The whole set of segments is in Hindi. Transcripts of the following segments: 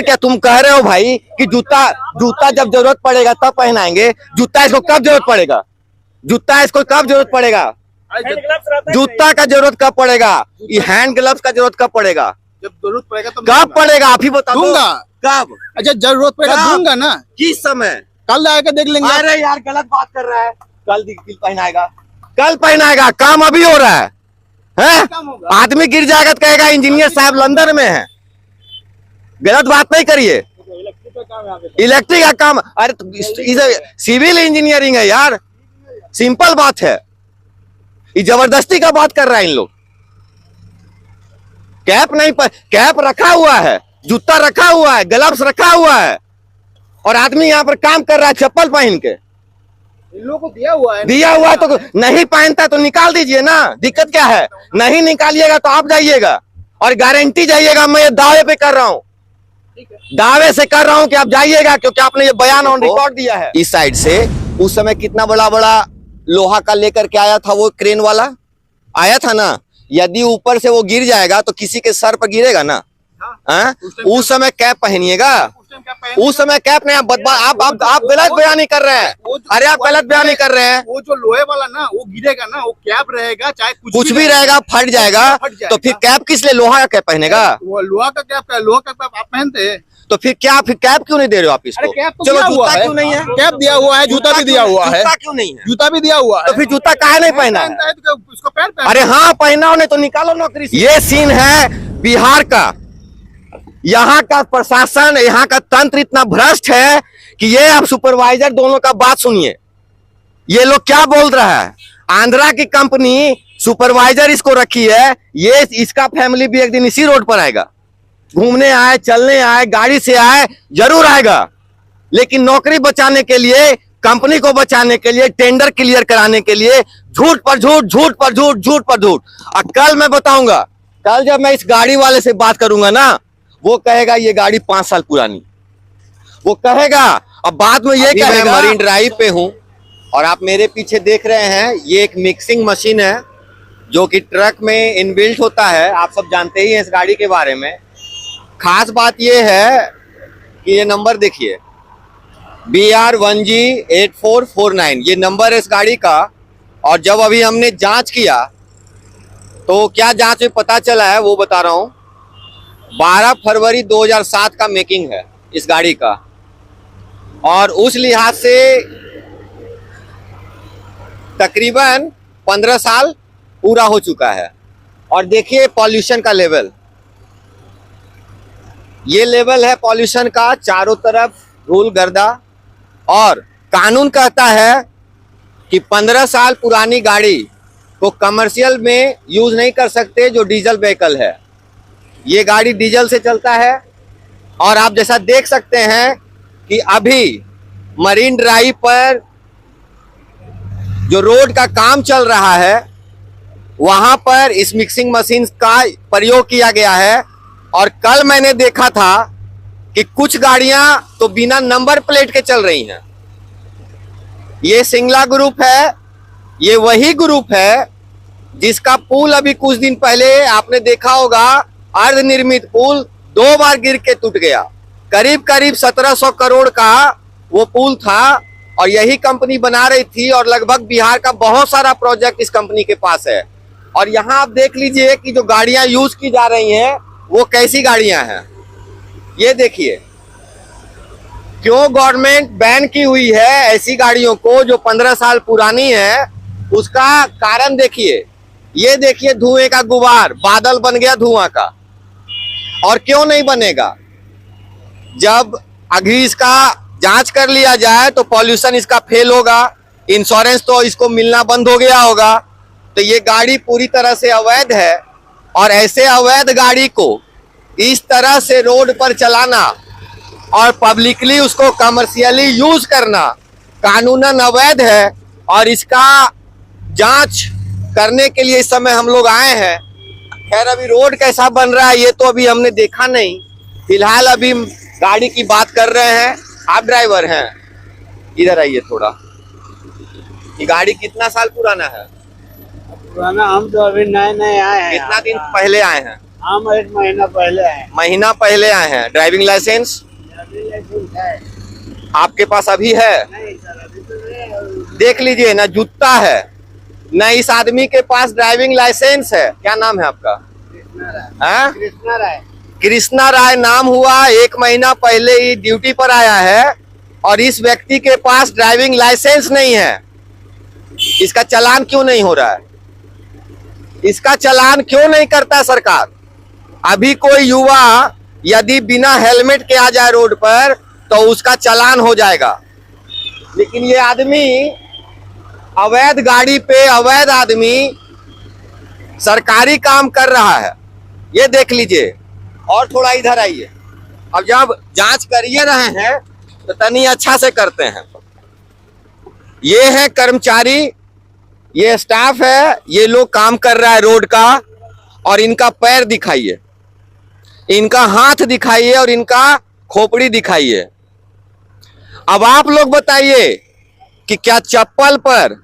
क्या तुम कह रहे हो भाई कि जूता जब जरूरत पड़ेगा तब पहनाएंगे? जूता इसको कब जरूरत पड़ेगा? जूता इसको कब जरूरत पड़ेगा? जूता का जरूरत कब पड़ेगा? ये हैंड ग्लव्स का जरूरत कब पड़ेगा? जब जरूरत पड़ेगा तो कब पड़ेगा आप ही बता दो। दूंगा। कब? अच्छा जरूरत पड़ेगा दूंगा ना। किस समय? कल आके देख लेंगे। अरे यार गलत बात कर रहा है। कल पहनाएगा, कल पहनाएगा। काम अभी हो रहा है। आदमी गिर जाएगा तो कहेगा इंजीनियर साहब लंदन में है। गलत बात नहीं करिए। इलेक्ट्रिक का काम, अरे सिविल इंजीनियरिंग है यार, सिंपल बात है। ये जबरदस्ती का बात कर रहा है इन लोग। कैप नहीं पर कैप रखा हुआ है, जूता रखा हुआ है, ग्लव्स रखा हुआ है, और आदमी यहाँ पर काम कर रहा है चप्पल पहन के। इन लोगों को दिया हुआ है, दिया हुआ है तो नहीं पहनता तो निकाल दीजिए ना, दिक्कत क्या है? नहीं निकालिएगा तो आप जाइएगा, और गारंटी जाइएगा। मैं ये दावे पे कर रहा हूँ, दावे से कर रहा हूँ कि आप जाइएगा, क्योंकि आपने ये बयान ऑन रिकॉर्ड दिया है। इस साइड से उस समय कितना बड़ा बड़ा लोहा का लेकर के आया था वो क्रेन वाला, आया था ना। यदि ऊपर से वो गिर जाएगा तो किसी के सर पर गिरेगा ना। उस समय कैप पहनिएगा, उस समय कैप नहीं। आप गलत बयानी कर रहे हैं। अरे आप गलत बयानी कर रहे हैं। वो जो लोहे वाला ना वो गिरेगा ना, वो कैप रहेगा, चाहे कुछ भी रहेगा, फट जाएगा। तो फिर कैप किस लिए? लोहा का कैप पहनेगा। वो लोहा का कैप का, लोहा का कैप आप पहनते हैं तो फिर क्या, फिर कैप क्यों नहीं दे रहे हो आप इसको? चलो जूता क्यों नहीं है? कैप दिया हुआ है, जूता भी दिया हुआ है। जूता क्यों नहीं है? जूता भी दिया हुआ है, तो फिर जूता काहे नहीं पहना है? उसको पैर पहना। अरे हाँ पहनाओ, नहीं तो निकालो नौकरी से। ये सीन है बिहार का। यहाँ का प्रशासन, यहाँ का तंत्र इतना भ्रष्ट है कि ये आप सुपरवाइजर दोनों का बात सुनिए। ये लोग क्या बोल रहा है। आंध्रा की कंपनी सुपरवाइजर इसको रखी है, ये इसका फैमिली भी एक दिन इसी रोड पर आएगा। घूमने आए, चलने आए, गाड़ी से आए, जरूर आएगा। लेकिन नौकरी बचाने के लिए, कंपनी को बचाने के लिए, टेंडर क्लियर कराने के लिए झूठ पर झूठ, झूठ पर झूठ, झूठ पर झूठ। और कल मैं बताऊंगा, कल जब मैं इस गाड़ी वाले से बात करूंगा ना, वो कहेगा ये गाड़ी 5 साल पुरानी, वो कहेगा। अब बाद में ये कहेगा। मैं मरीन ड्राइव पे हूं और आप मेरे पीछे देख रहे हैं, ये एक मिक्सिंग मशीन है जो कि ट्रक में इनबिल्ट होता है। आप सब जानते ही हैं इस गाड़ी के बारे में। खास बात यह है कि ये नंबर देखिए, BR1G8449 ये नंबर है इस गाड़ी का। और जब अभी हमने जांच किया तो क्या जांच में पता चला है वो बता रहा हूं। 12 फरवरी 2007 का मेकिंग है इस गाड़ी का, और उस लिहाज से तकरीबन 15 साल पूरा हो चुका है। और देखिए पॉल्यूशन का लेवल, ये लेवल है पॉल्यूशन का, चारों तरफ धूल गर्दा। और कानून कहता है कि 15 साल पुरानी गाड़ी को कमर्शियल में यूज नहीं कर सकते जो डीजल व्हीकल है। ये गाड़ी डीजल से चलता है। और आप जैसा देख सकते हैं कि अभी मरीन ड्राइव पर जो रोड का काम चल रहा है वहां पर इस मिक्सिंग मशीन का प्रयोग किया गया है। और कल मैंने देखा था कि कुछ गाड़ियां तो बिना नंबर प्लेट के चल रही हैं। ये सिंगला ग्रुप है, ये वही ग्रुप है जिसका पुल अभी कुछ दिन पहले आपने देखा होगा, अर्धनिर्मित पुल 2 बार गिर के टूट गया। करीब करीब 1700 करोड़ का वो पुल था और यही कंपनी बना रही थी। और लगभग बिहार का बहुत सारा प्रोजेक्ट इस कंपनी के पास है। और यहाँ आप देख लीजिए कि जो गाड़ियां यूज की जा रही हैं वो कैसी गाड़ियां हैं। ये देखिए क्यों गवर्नमेंट बैन की हुई है ऐसी गाड़ियों को जो 15 साल पुरानी है। उसका कारण देखिए, ये देखिए धुएं का गुबार, बादल बन गया धुआं का। और क्यों नहीं बनेगा, जब अभी इसका जांच कर लिया जाए तो पॉल्यूशन इसका फेल होगा, इंश्योरेंस तो इसको मिलना बंद हो गया होगा। तो ये गाड़ी पूरी तरह से अवैध है। और ऐसे अवैध गाड़ी को इस तरह से रोड पर चलाना और पब्लिकली उसको कमर्शियली यूज करना कानूनन अवैध है। और इसका जांच करने के लिए इस समय हम लोग आए हैं। खैर अभी रोड कैसा बन रहा है ये तो अभी हमने देखा नहीं, फिलहाल अभी गाड़ी की बात कर रहे हैं। आप ड्राइवर हैं, इधर आइए थोड़ा। ये गाड़ी कितना साल पुराना है? पुराना हम तो अभी नए नए आए हैं। कितना दिन पहले आए हैं? हम 1 महीना पहले आए। महीना पहले आए हैं। ड्राइविंग लाइसेंस ड्राइविंग लाइसेंस है? आपके पास अभी है? नहीं सर, अभी तो नहीं। देख लीजिए ना, जूता है ना, इस आदमी के पास ड्राइविंग लाइसेंस है। क्या नाम है आपका? कृष्णा राय। हाँ? कृष्णा राय। कृष्णा राय नाम हुआ। 1 महीना पहले ही ड्यूटी पर आया है और इस व्यक्ति के पास ड्राइविंग लाइसेंस नहीं है। इसका चालान क्यों नहीं हो रहा है? इसका चालान क्यों नहीं करता सरकार? अभी कोई युवा यदि बिना हेलमेट के आ जाए रोड पर तो उसका चालान हो जाएगा, लेकिन ये आदमी अवैध गाड़ी पे अवैध आदमी सरकारी काम कर रहा है। ये देख लीजिए। और थोड़ा इधर आइए। अब जब जांच करिए रहे हैं तो तनी अच्छा से करते हैं। ये है कर्मचारी, ये स्टाफ है, ये लोग काम कर रहा है रोड का। और इनका पैर दिखाइए, इनका हाथ दिखाइए और इनका खोपड़ी दिखाइए। अब आप लोग बताइए कि क्या चप्पल पर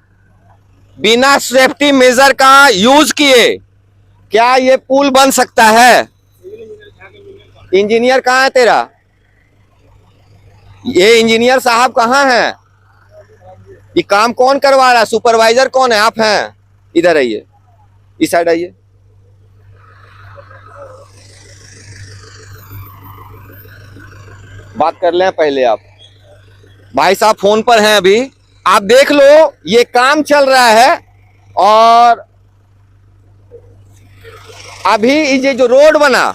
बिना सेफ्टी मेजर का यूज किए क्या ये पुल बन सकता है? इंजीनियर कहाँ है तेरा? ये इंजीनियर साहब कहाँ है? ये काम कौन करवा रहा है? सुपरवाइजर कौन है? आप हैं? इधर आइए, इस साइड आइए। बात कर लें पहले। आप भाई साहब फोन पर हैं अभी। आप देख लो, ये काम चल रहा है और अभी ये जो रोड बना,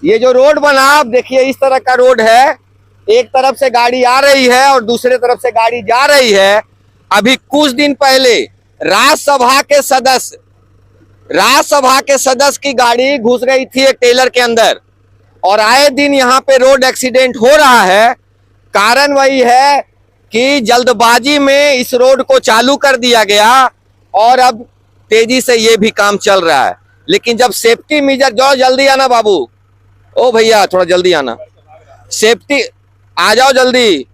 ये जो रोड बना, आप देखिए इस तरह का रोड है। एक तरफ से गाड़ी आ रही है और दूसरे तरफ से गाड़ी जा रही है। अभी कुछ दिन पहले राज्यसभा के सदस्य की गाड़ी घुस गई थी एक टेलर के अंदर और आए दिन यहाँ पे रोड एक्सीडेंट हो रहा है। कारण वही है कि जल्दबाजी में इस रोड को चालू कर दिया गया और अब तेजी से ये भी काम चल रहा है। लेकिन जब सेफ्टी मेजर, जाओ जल्दी आना बाबू, ओ भैया थोड़ा जल्दी आना, सेफ्टी आ जाओ जल्दी।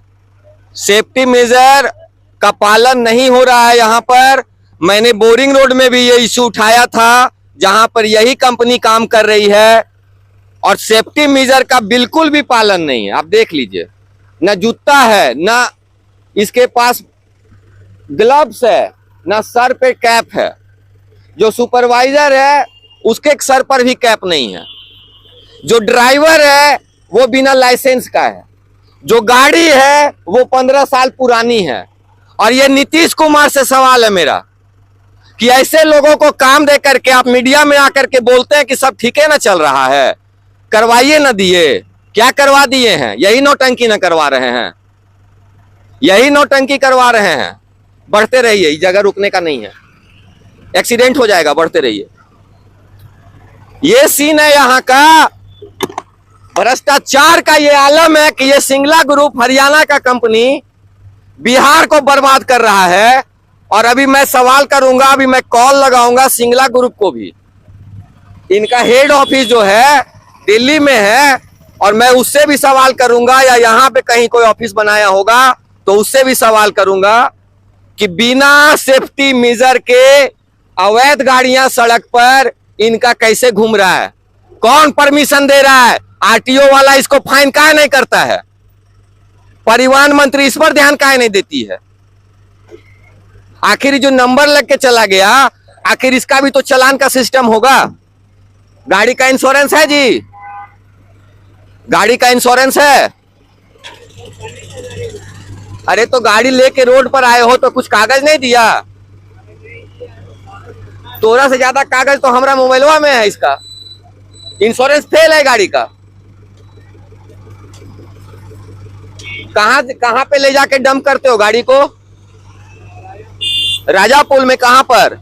सेफ्टी मेजर का पालन नहीं हो रहा है यहाँ पर। मैंने बोरिंग रोड में भी ये इशू उठाया था जहां पर यही कंपनी काम कर रही है और सेफ्टी मेजर का बिल्कुल भी पालन नहीं है। आप देख लीजिए, ना जूता है, ना इसके पास ग्लव्स है, ना सर पे कैप है। जो सुपरवाइजर है उसके सर पर भी कैप नहीं है। जो ड्राइवर है वो बिना लाइसेंस का है। जो गाड़ी है वो 15 साल पुरानी है। और ये नीतीश कुमार से सवाल है मेरा कि ऐसे लोगों को काम दे करके आप मीडिया में आकर के बोलते हैं कि सब ठीक है ना चल रहा है, करवाइए ना दिए। क्या करवा दिए हैं? यही नौटंकी ना करवा रहे हैं, यही नौटंकी करवा रहे हैं। बढ़ते रहिए, इस जगह रुकने का नहीं है, एक्सीडेंट हो जाएगा। बढ़ते रहिए। ये सीन है यहाँ का। भ्रष्टाचार का ये आलम है कि ये सिंगला ग्रुप, हरियाणा का कंपनी, बिहार को बर्बाद कर रहा है। और अभी मैं सवाल करूंगा, अभी मैं कॉल लगाऊंगा सिंगला ग्रुप को भी। इनका हेड ऑफिस जो है दिल्ली में है और मैं उससे भी सवाल करूंगा, या यहाँ पे कहीं कोई ऑफिस बनाया होगा तो उससे भी सवाल करूंगा कि बिना सेफ्टी मेजर के अवैध गाड़ियां सड़क पर इनका कैसे घूम रहा है? कौन परमिशन दे रहा है? आरटीओ वाला इसको फाइन काहे नहीं करता है? परिवहन मंत्री इस पर ध्यान काहे नहीं देती है? आखिर जो नंबर लग के चला गया, आखिर इसका भी तो चालान का सिस्टम होगा। गाड़ी का इंश्योरेंस है जी? गाड़ी का इंश्योरेंस है? अरे तो गाड़ी लेके रोड पर आए हो तो कुछ कागज नहीं दिया? तोरा से ज्यादा कागज तो हमारा मोबाइलवा में है। इसका इंश्योरेंस फेल है गाड़ी का। कहां पे ले जाके डंप करते हो गाड़ी को? राजापुल में? कहां पर?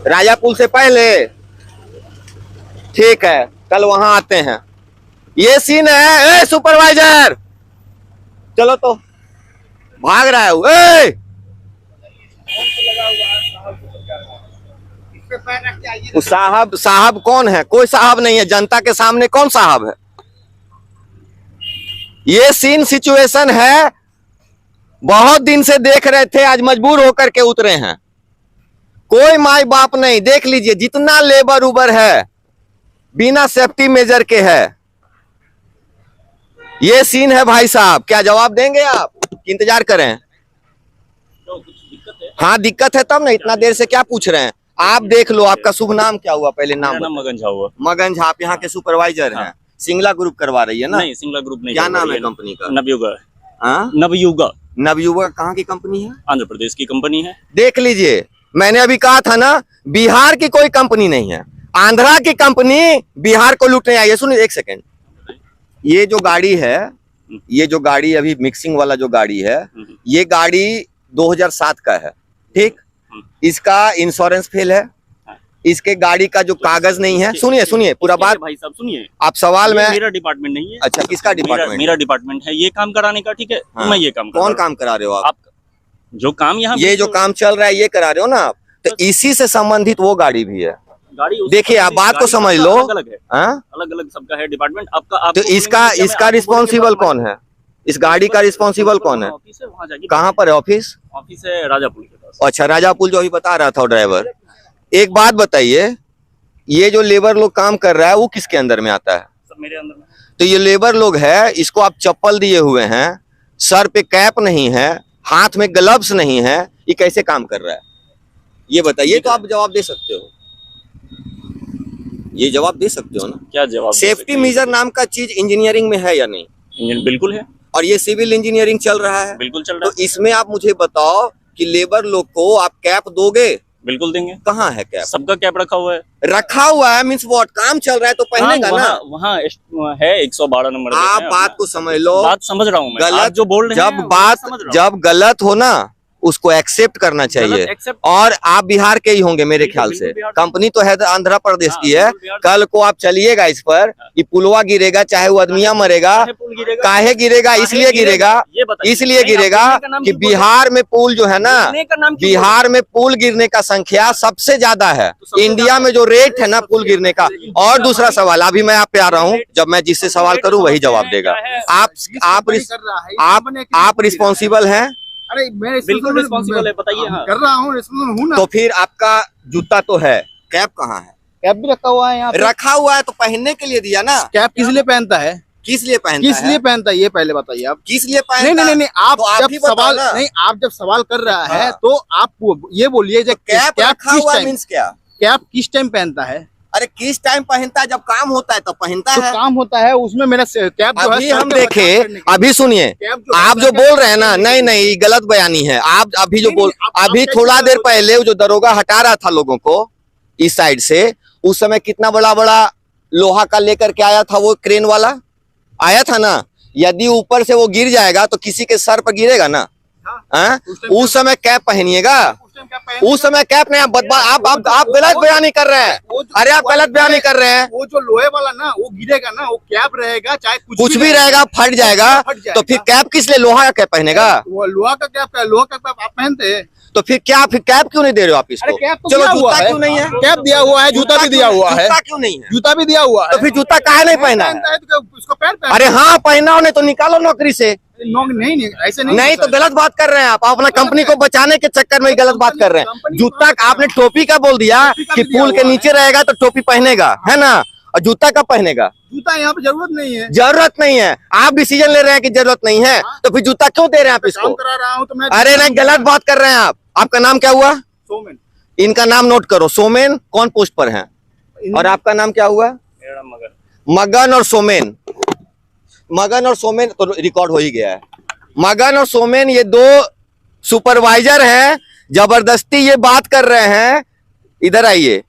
राजापुल से पहले? ठीक है, कल वहां आते हैं। ये सीन है। ए सुपरवाइजर, चलो तो भाग रहा है वो। साहब कौन है? कोई साहब नहीं है। जनता के सामने कौन साहब है? ये सीन सिचुएशन है। बहुत दिन से देख रहे थे, आज मजबूर होकर के उतरे हैं। कोई माई बाप नहीं। देख लीजिए जितना लेबर उबर है बिना सेफ्टी मेजर के है। ये सीन है भाई साहब, क्या जवाब देंगे आप कि इंतजार करें? हाँ दिक्कत है तब ना, इतना देर से क्या पूछ रहे हैं आप? देख लो, आपका शुभ नाम क्या हुआ? पहले नाम मेरा नाम मगन झा हुआ। मगन झा, आप यहाँ के सुपरवाइजर हैं। सिंगला ग्रुप करवा रही है ना? नहीं, सिंगला ग्रुप नहीं। क्या नाम है कंपनी का? नवयुगा। हाँ? नवयुगा नवयुगा कहाँ की कंपनी है? आंध्र प्रदेश की कंपनी है। देख लीजिए, मैंने अभी कहा था ना, बिहार की कोई कंपनी नहीं है, आंध्रा की कंपनी बिहार को लूटने आई है। सुनिए एक सेकेंड, ये जो गाड़ी है, ये जो गाड़ी अभी मिक्सिंग वाला जो गाड़ी है, ये गाड़ी 2007 का है, ठीक? इसका इंश्योरेंस फेल है, इसके गाड़ी का जो कागज नहीं है। सुनिए सुनिए पूरा बात भाई साहब, सुनिए। आप सवाल में। मेरा डिपार्टमेंट नहीं है। अच्छा, किसका डिपार्टमेंट? मेरा डिपार्टमेंट है ये काम कराने का, ठीक है? हाँ। मैं ये काम कौन काम करा रहे हो आप? जो काम यहाँ ये जो काम चल रहा है ये करा रहे हो ना आप, तो इसी से संबंधित वो गाड़ी भी है। गाड़ी देखिए आप बात को समझ लो, अलग है, अलग अलग सबका है डिपार्टमेंट। आपका तो इसका रिस्पॉन्सिबल कौन है? इस गाड़ी का रिस्पॉन्सिबल कौन है? ऑफिस है, वहाँ जाके। कहाँ पर है ऑफिस? ऑफिस है राजापुर के पास। अच्छा, राजापुर जो अभी बता रहा था ड्राइवर। एक बात बताइए, ये जो लेबर लोग काम कर रहा है वो किसके अंदर में आता है? सब मेरे अंदर में। तो ये लेबर लोग है, इसको आप चप्पल दिए हुए हैं, सर पे कैप नहीं है, हाथ में ग्लव्स नहीं है, ये कैसे काम कर रहा है? ये बताइए। तो आप जवाब दे सकते हो, ये जवाब दे सकते हो ना? क्या जवाब? सेफ्टी मेजर नाम का चीज इंजीनियरिंग में है या नहीं? इंजन बिल्कुल है। और ये सिविल इंजीनियरिंग चल रहा है, बिल्कुल चल रहा तो इसमें आप मुझे बताओ कि लेबर लोग को आप कैप दोगे? है। बिल्कुल देंगे। कहाँ है कैप? सबका कैप रखा हुआ है। रखा हुआ है मीन्स व्हाट? काम चल रहा है तो पहनेगा ना। वहाँ है 112 नंबर। आप बात को समझ लो। बात समझ रहा हूँ मैं। गलत आप जो बोल रहे हैं जब वो बात समझ रहा हूँ। जब गलत हो ना उसको एक्सेप्ट करना चाहिए। accept- और आप बिहार के ही होंगे मेरे बिल्कुल, ख्याल बिल्कुल से। बिहार। कंपनी तो है आंध्र प्रदेश की है। बिल्कुल बिहार। कल को आप चलिएगा इस पर, ये पुलवा गिरेगा, चाहे वो आदमिया मरेगा, काहे पुल गिरेगा? काहे गिरेगा? इसलिए गिरेगा, ये बताइए। इसलिए नहीं, गिरेगा आप गिरने का नाम कि क्यों बोल रहे बिहार में पुल जो है ना, गिरने का नाम क्यों बिहार में पुल गिरने का संख्या सबसे ज्यादा है सबसे इंडिया ज्यादा- में, जो रेट है ना पुल गिरने का। और दूसरा सवाल, अभी मैं आप पे आ रहा हूँ, जब मैं जिससे सवाल करूँ वही जवाब देगा। आप रिस्पॉन्सिबल हैं? अरे मैं बिल्कुल रिस्पॉन्सिबल है, बताइए। हाँ। कर रहा हूँ, रिस्पॉन्सिबल हूँ ना। तो फिर आपका जूता तो है, कैप कहाँ है? कैप भी रखा हुआ है यहाँ पे। रखा हुआ है तो पहनने के लिए दिया ना। कैप किस लिए पहनता है? किस लिए पहनता किस है? लिए पहनता है ये पहले बताइए आप। किस लिए पहनता नहीं नहीं नहीं, नहीं आप तो आप जब ही बताओ सवाल ना। नहीं, आप जब सवाल कर रहा है हाँ। तो आप ये बोलिए जो कैप रखा किस हुआ टाइम, मीन्स क्या? कैप किस टाइम पहनता है? अरे किस टाइम पहनता है? जब काम होता है तो पहनता तो है। काम होता है उसमें मेरा कैप जो है अभी सर हम के बचाव देखे, करने के लिए। अभी सुनिए, कैप जो है आप सर जो के बोल बचाव रहे हैं ना, करने के नहीं लिए। नहीं गलत बयानी है। आप अभी जो नहीं, बोल, नहीं, आप अभी कैसे थोड़ा बोल देर रहे हो? पहले वो जो दरोगा हटा रहा था लोगों को इस साइड से, उस समय कितना बड़ा बड़ा लोहा का लेकर के आया था, वो क्रेन वाला आया था ना। यदि ऊपर से वो गिर जाएगा तो किसी के सर पर गिरेगा ना। हाँ? उस समय कैप पहनिएगा। उस समय कैप नहीं। आप गलत बयानी कर रहे हैं। अरे आप गलत बयानी कर रहे हैं। वो जो लोहे वाला ना वो गिरेगा ना, वो कैप रहेगा, चाहे कुछ भी रहेगा, फट जाएगा। तो फिर कैप किस लिए? लोहा का कैप पहनेगा। वो लोहा का कैप है, लोहा का कैप आप पहनते हैं। तो फिर क्या, फिर कैप क्यों नहीं दे रहे हो आप अरे इसको? कैप तो चलो दिया हुआ जूता है। क्यों नहीं है? कैप दिया हुआ है, जूता भी दिया हुआ है। जूता क्यों नहीं है? जूता भी दिया हुआ है। तो फिर जूता काहे नहीं पहना है? पहनता है तो उसको पैर पहन। अरे हाँ पहना हो, नहीं तो निकालो नौकरी से। नहीं नहीं ऐसे नहीं। नहीं तो गलत बात कर रहे हैं आप अपना कंपनी को बचाने के चक्कर में ही गलत बात कर रहे हैं। जूता आपने टोपी का बोल दिया कि पुल के नीचे रहेगा तो टोपी पहनेगा, है ना? और जूता कब पहनेगा? जूता यहाँ पे जरूरत नहीं है। जरूरत नहीं है। आप डिसीजन ले रहे हैं कि जरूरत नहीं है, तो फिर जूता क्यों दे रहे हैं आप काम इसको? करा रहा हूँ तो मैं। अरे नहीं, गलत बात कर रहे हैं आप। आपका नाम क्या हुआ? सोमेन। इनका नाम नोट करो, सोमेन। कौन पोस्ट पर है? और आपका नाम क्या हुआ? मेरा नाम मगन। मगन और सोमेन। मगन और सोमेन तो रिकॉर्ड हो ही गया है। मगन और सोमेन ये दो सुपरवाइजर हैं, जबरदस्ती ये बात कर रहे हैं, इधर आइए,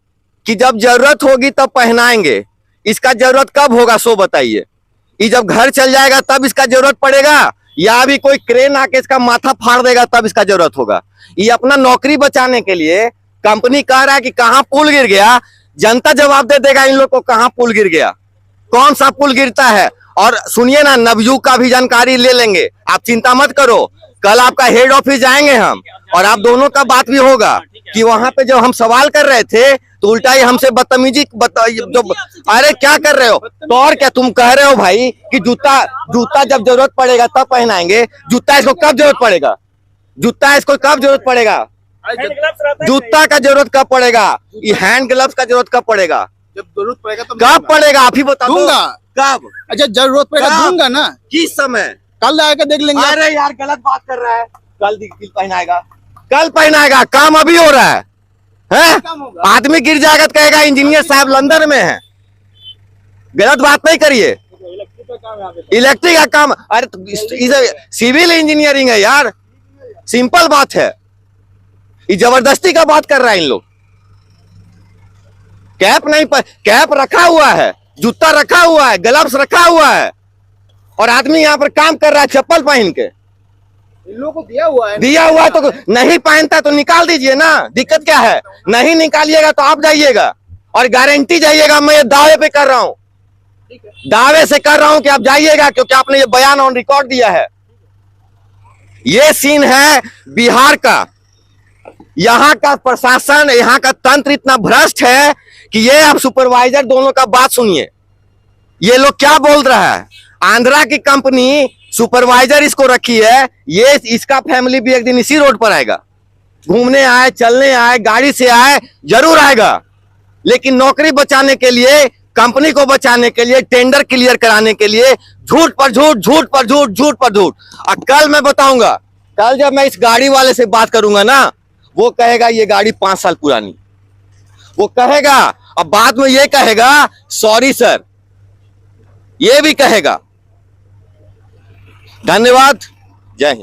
कि जब जरूरत होगी तब पहनाएंगे। इसका जरूरत कब होगा सो बताइए। ये जब घर चल जाएगा तब इसका जरूरत पड़ेगा, या अभी कोई क्रेन आके इसका माथा फाड़ देगा तब इसका जरूरत होगा? ये अपना नौकरी बचाने के लिए कंपनी कह रहा है कि कहाँ पुल गिर गया, जनता जवाब दे देगा इन लोग को कहाँ पुल गिर गया, कौन सा पुल गिरता है। और सुनिए ना, नवयुग का भी जानकारी ले लेंगे, आप चिंता मत करो। कल आपका हेड ऑफिस जाएंगे हम, और आप दोनों का बात भी होगा कि वहां पे जब हम सवाल कर रहे थे तो उल्टा ही हमसे बदतमीजी अरे क्या कर रहे हो? तो और क्या तुम कह रहे हो भाई कि जूता जब जरूरत पड़ेगा तब पहनाएंगे। जूता इसको कब जरूरत पड़ेगा? जूता इसको कब जरूरत पड़ेगा? अरे हैंड ग्लव्स रहता है जूता का जरूरत कब पड़ेगा? ये हैंड ग्लव्स का जरूरत कब पड़ेगा? जब जरूरत पड़ेगा तब कब पड़ेगा आप ही बता दो। दूंगा। कब? अच्छा जरूरत पड़ेगा कब? दूंगा ना, किस समय? कल आकर देख लेंगे। अरे यार गलत बात कर रहा है। कल पहनाएगा, कल पहनाएगा, काम अभी हो रहा है। हैं? काम होगा। आदमी गिर जाएगा तो कहेगा इंजीनियर साहब लंदन में है। गलत बात नहीं करिए। इलेक्ट्रिक का काम है यहाँ पे। इलेक्ट्रिक का काम, अरे तो सिविल इंजीनियरिंग है यार, सिंपल बात है। ये जबरदस्ती का बात कर रहा है इन लोग। कैप नहीं पर कैप रखा हुआ है, जूता रखा हुआ है, ग्लव्स रखा हुआ है, और आदमी यहाँ पर काम कर रहा है चप्पल पहन के। इन लोगों को दिया हुआ है। दिया हुआ है तो नहीं पहनता तो निकाल दीजिए ना, दिक्कत क्या है? नहीं निकालिएगा तो आप जाइएगा, और गारंटी जाइएगा। मैं ये दावे पे कर रहा हूं, दावे से कर रहा हूं कि आप जाइएगा, क्योंकि आपने ये बयान ऑन रिकॉर्ड दिया है। ये सीन है बिहार का। यहाँ का प्रशासन, यहाँ का तंत्र इतना भ्रष्ट है कि ये आप सुपरवाइजर दोनों का बात सुनिए। ये लोग क्या बोल रहा है? आंध्रा की कंपनी सुपरवाइजर इसको रखी है, ये इसका फैमिली भी एक दिन इसी रोड पर आएगा। घूमने आए, चलने आए, गाड़ी से आए, जरूर आएगा, लेकिन नौकरी बचाने के लिए, कंपनी को बचाने के लिए, टेंडर क्लियर कराने के लिए झूठ पर झूठ, झूठ पर झूठ, झूठ पर झूठ। और कल मैं बताऊंगा, कल जब मैं इस गाड़ी वाले से बात करूंगा ना, वो कहेगा ये गाड़ी 5 साल पुरानी, वो कहेगा। अब बाद में ये कहेगा सॉरी सर, ये भी कहेगा। धन्यवाद।